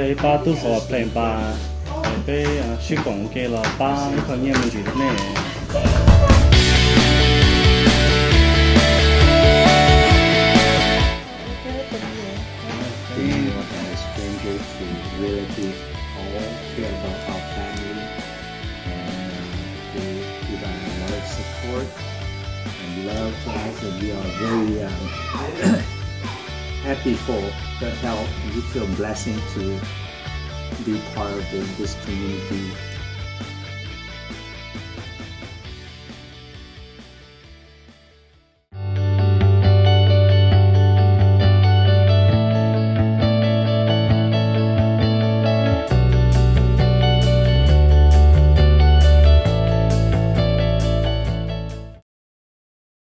cái ba tu họ plan ba cái suy cộng cái là ba cái phần nhiên mình chỉ thế này. Strangers to relatives all care about our family and they give us a lot of support and love to us, and we are very happy for the help. We feel blessing to be part of this community.